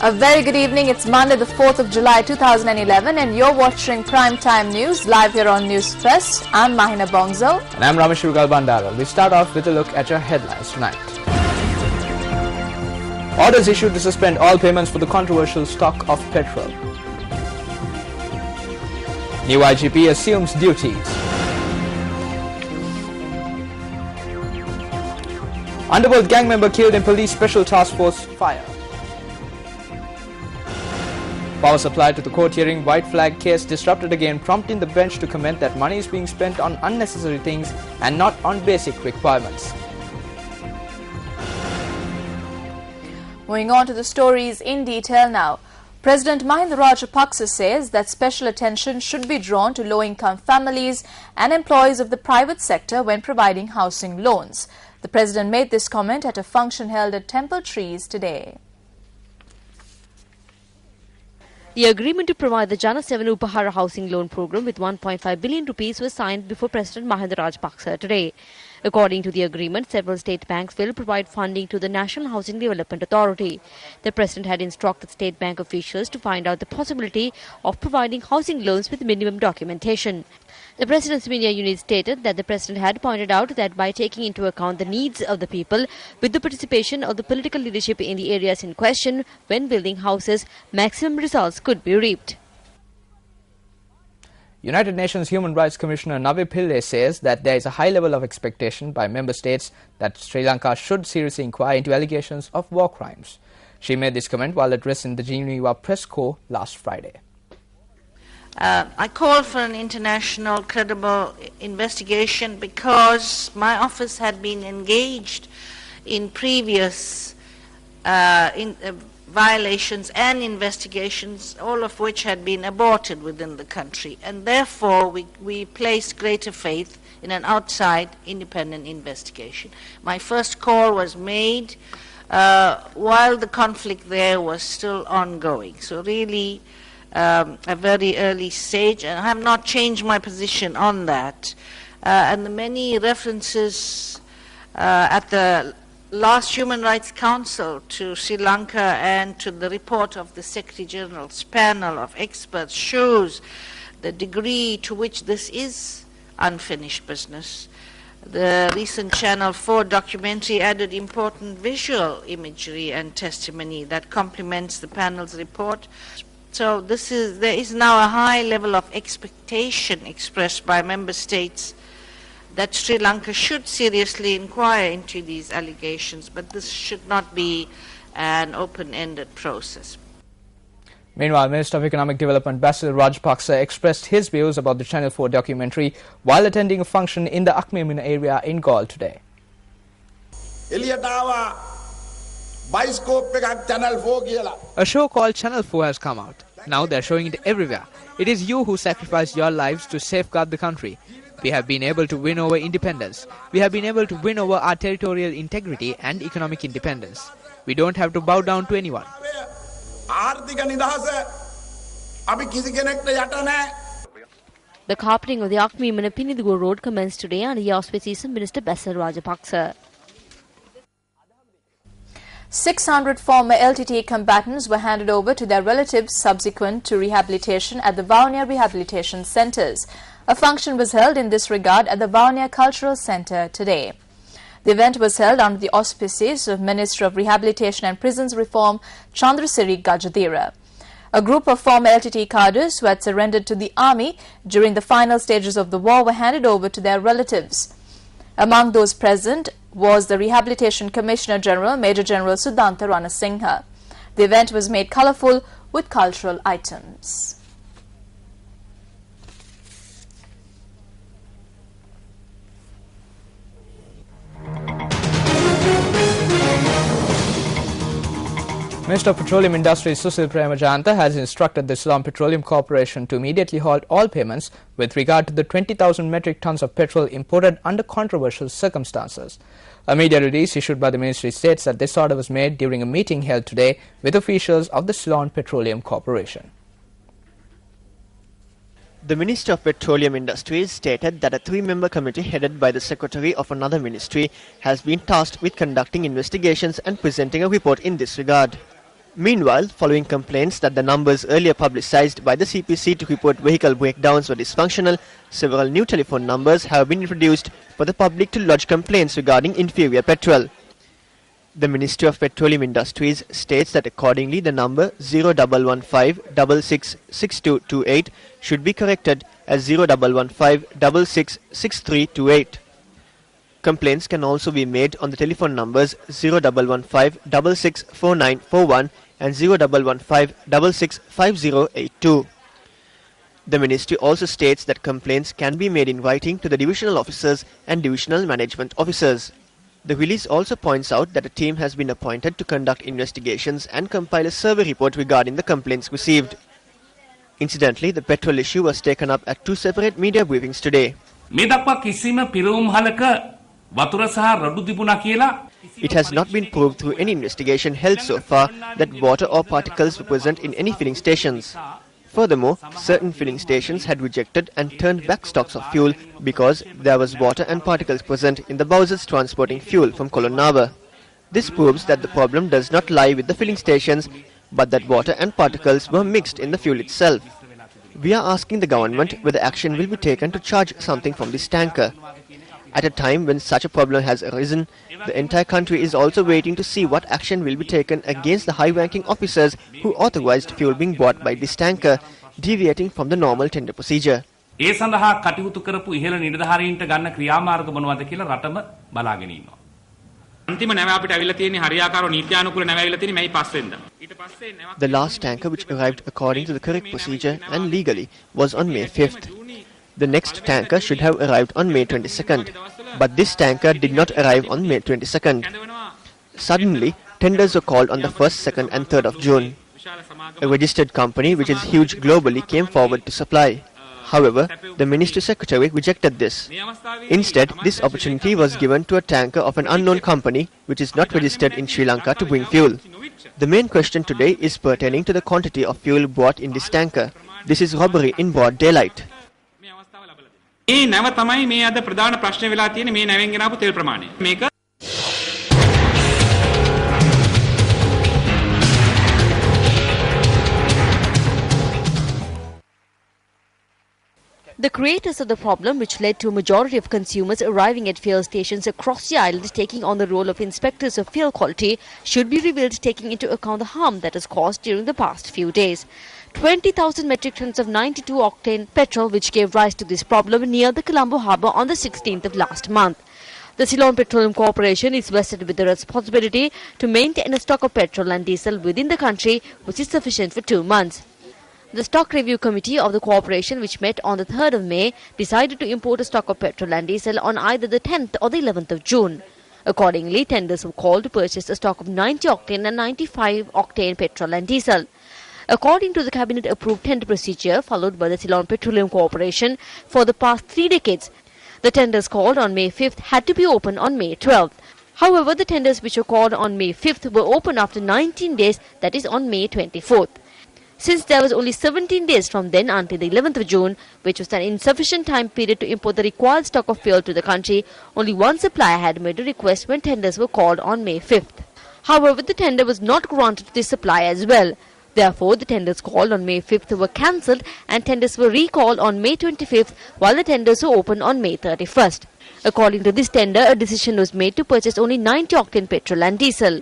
A very good evening. It's Monday, the 4th of July 2011, and you're watching Prime Time News live here on News First. I'm Mahina Bongzo. And I'm Ramesh Bandara. We start off with a look at your headlines tonight. Orders issued to suspend all payments for the controversial stock of petrol. New IGP assumes duties. Underworld gang member killed in police special task force fire. Power supply to the court hearing white flag case disrupted again, prompting the bench to comment that money is being spent on unnecessary things and not on basic requirements. Moving on to the stories in detail now. President Mahinda Rajapaksa says that special attention should be drawn to low-income families and employees of the private sector when providing housing loans. The president made this comment at a function held at Temple Trees today. The agreement to provide the Jana 7 Upahara housing loan program with 1.5 billion rupees was signed before President Mahinda Rajapaksa today. According to the agreement, several state banks will provide funding to the National Housing Development Authority. The president had instructed state bank officials to find out the possibility of providing housing loans with minimum documentation. The president's media unit stated that the president had pointed out that by taking into account the needs of the people with the participation of the political leadership in the areas in question when building houses, maximum results could be reaped. United Nations Human Rights Commissioner Navi Pillay says that there is a high level of expectation by member states that Sri Lanka should seriously inquire into allegations of war crimes. She made this comment while addressing the Geneva Press Corps last Friday. I call for an international credible investigation because my office had been engaged in previous violations and investigations, all of which had been aborted within the country, and therefore we placed greater faith in an outside independent investigation. My first call was made while the conflict there was still ongoing, so really a very early stage, and I have not changed my position on that. And the many references at the last Human Rights Council to Sri Lanka and to the report of the Secretary General's panel of experts shows the degree to which this is unfinished business. The recent Channel 4 documentary added important visual imagery and testimony that complements the panel's report. So there is now a high level of expectation expressed by member states that Sri Lanka should seriously inquire into these allegations, but this should not be an open-ended process. Meanwhile, Minister of Economic Development Basil Rajapaksa expressed his views about the Channel 4 documentary while attending a function in the Akmimina area in Galle today. A show called Channel 4 has come out. Now they are showing it everywhere. It is you who sacrificed your lives to safeguard the country. We have been able to win over independence. We have been able to win over our territorial integrity and economic independence. We don't have to bow down to anyone. The carpeting of the Akmimina Pinidugo Road commenced today under the auspices of Minister Basil Rajapaksa. 600 former LTTE combatants were handed over to their relatives subsequent to rehabilitation at the Vavuniya Rehabilitation Centres. A function was held in this regard at the Vavuniya Cultural Centre today. The event was held under the auspices of Minister of Rehabilitation and Prisons Reform Chandrasiri Gajadira. A group of former LTTE cadres who had surrendered to the army during the final stages of the war were handed over to their relatives. Among those present was the Rehabilitation Commissioner General, Major General Sudhanta Ranasinghe. The event was made colourful with cultural items. Minister of Petroleum Industries Susil Premajanta has instructed the Ceylon Petroleum Corporation to immediately halt all payments with regard to the 20,000 metric tons of petrol imported under controversial circumstances. A media release issued by the ministry states that this order was made during a meeting held today with officials of the Ceylon Petroleum Corporation. The Minister of Petroleum Industries stated that a three-member committee headed by the secretary of another ministry has been tasked with conducting investigations and presenting a report in this regard. Meanwhile, following complaints that the numbers earlier publicized by the CPC to report vehicle breakdowns were dysfunctional, several new telephone numbers have been introduced for the public to lodge complaints regarding inferior petrol. The Ministry of Petroleum Industries states that accordingly the number 0115666228 should be corrected as 0115666328. Complaints can also be made on the telephone numbers 0115664941 and 0115665082. The ministry also states that complaints can be made in writing to the divisional officers and divisional management officers. The release also points out that a team has been appointed to conduct investigations and compile a survey report regarding the complaints received. Incidentally, the petrol issue was taken up at two separate media briefings today. It has not been proved through any investigation held so far that water or particles were present in any filling stations. Furthermore, certain filling stations had rejected and turned back stocks of fuel because there was water and particles present in the buses transporting fuel from Kolonnawa. This proves that the problem does not lie with the filling stations, but that water and particles were mixed in the fuel itself. We are asking the government whether action will be taken to charge something from this tanker. At a time when such a problem has arisen, the entire country is also waiting to see what action will be taken against the high-ranking officers who authorized fuel being bought by this tanker, deviating from the normal tender procedure. ඒ සඳහා කටයුතු කරපු ඉහළ නිලධාරීන්ට ගන්න ක්‍රියාමාර්ග මොනවද කියලා රටම බලාගෙන ඉන්නවා. අන්තිම නැව අපිට අවිල්ලා තියෙන්නේ හරියාකාරව නීත්‍යානුකූල නැව අවිල්ලා තියෙන්නේ මැයි 5 වෙනිදා. ඊට පස්සේ නැව The last tanker which arrived according to the correct procedure and legally was on May 5th. The next tanker should have arrived on May 22nd, but this tanker did not arrive on May 22nd. Suddenly, tenders were called on the 1st, 2nd and 3rd of June. A registered company which is huge globally came forward to supply. However, the Ministry Secretary rejected this. Instead, this opportunity was given to a tanker of an unknown company which is not registered in Sri Lanka to bring fuel. The main question today is pertaining to the quantity of fuel brought in this tanker. This is robbery in broad daylight. මේ නැව තමයි මේ අද ප්‍රධාන ප්‍රශ්නේ වෙලා තියෙන්නේ මේ නැවෙන් ගෙනාපු තෙල් ප්‍රමාණය. මේක The creators of the problem, which led to a majority of consumers arriving at fuel stations across the island taking on the role of inspectors of fuel quality, should be revealed taking into account the harm that has caused during the past few days. 20,000 metric tons of 92-octane petrol which gave rise to this problem near the Colombo harbour on the 16th of last month. The Ceylon Petroleum Corporation is vested with the responsibility to maintain a stock of petrol and diesel within the country which is sufficient for 2 months. The Stock Review Committee of the Corporation, which met on the 3rd of May, decided to import a stock of petrol and diesel on either the 10th or the 11th of June. Accordingly, tenders were called to purchase a stock of 90-octane and 95-octane petrol and diesel. According to the Cabinet-approved tender procedure followed by the Ceylon Petroleum Corporation for the past 3 decades, the tenders called on May 5th had to be opened on May 12th. However, the tenders which were called on May 5th were opened after 19 days, that is on May 24th. Since there was only 17 days from then until the 11th of June, which was an insufficient time period to import the required stock of fuel to the country, only one supplier had made a request when tenders were called on May 5th. However, the tender was not granted to this supplier as well. Therefore, the tenders called on May 5th were cancelled and tenders were recalled on May 25th while the tenders were opened on May 31st. According to this tender, a decision was made to purchase only 90-octane petrol and diesel.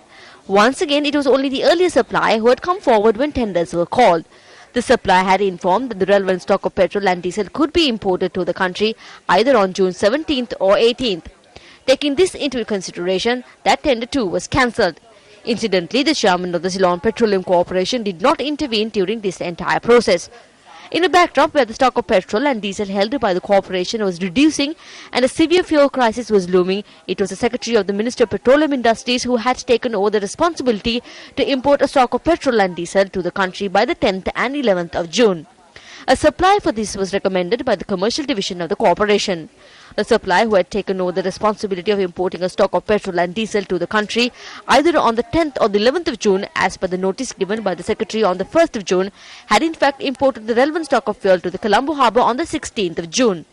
Once again, it was only the earlier supplier who had come forward when tenders were called. The supplier had informed that the relevant stock of petrol and diesel could be imported to the country either on June 17th or 18th. Taking this into consideration, that tender too was cancelled. Incidentally, the chairman of the Ceylon Petroleum Corporation did not intervene during this entire process. In a backdrop where the stock of petrol and diesel held by the corporation was reducing and a severe fuel crisis was looming, it was the Secretary of the Ministry of Petroleum Industries who had taken over the responsibility to import a stock of petrol and diesel to the country by the 10th and 11th of June. A supply for this was recommended by the Commercial Division of the corporation. The supplier who had taken over the responsibility of importing a stock of petrol and diesel to the country either on the 10th or the 11th of June, as per the notice given by the Secretary on the 1st of June, had in fact imported the relevant stock of fuel to the Colombo harbour on the 16th of June.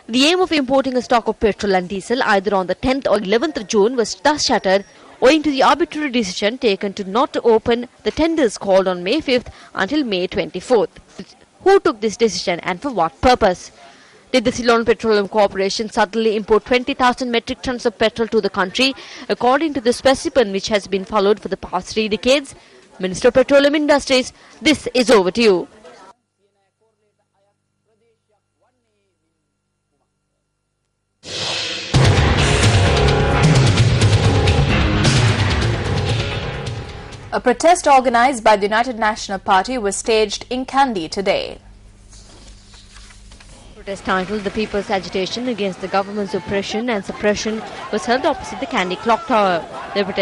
The aim of importing a stock of petrol and diesel either on the 10th or 11th of June was thus shattered owing to the arbitrary decision taken to not open the tenders called on May 5th until May 24th. Who took this decision and for what purpose? Did the Ceylon Petroleum Corporation suddenly import 20,000 metric tons of petrol to the country, according to the specimen which has been followed for the past 3 decades? Minister of Petroleum Industries, this is over to you. A protest organized by the United National Party was staged in Kandy today. Protest titled "The People's Agitation Against the Government's Oppression and Suppression" was held opposite the Kandy Clock Tower. The protest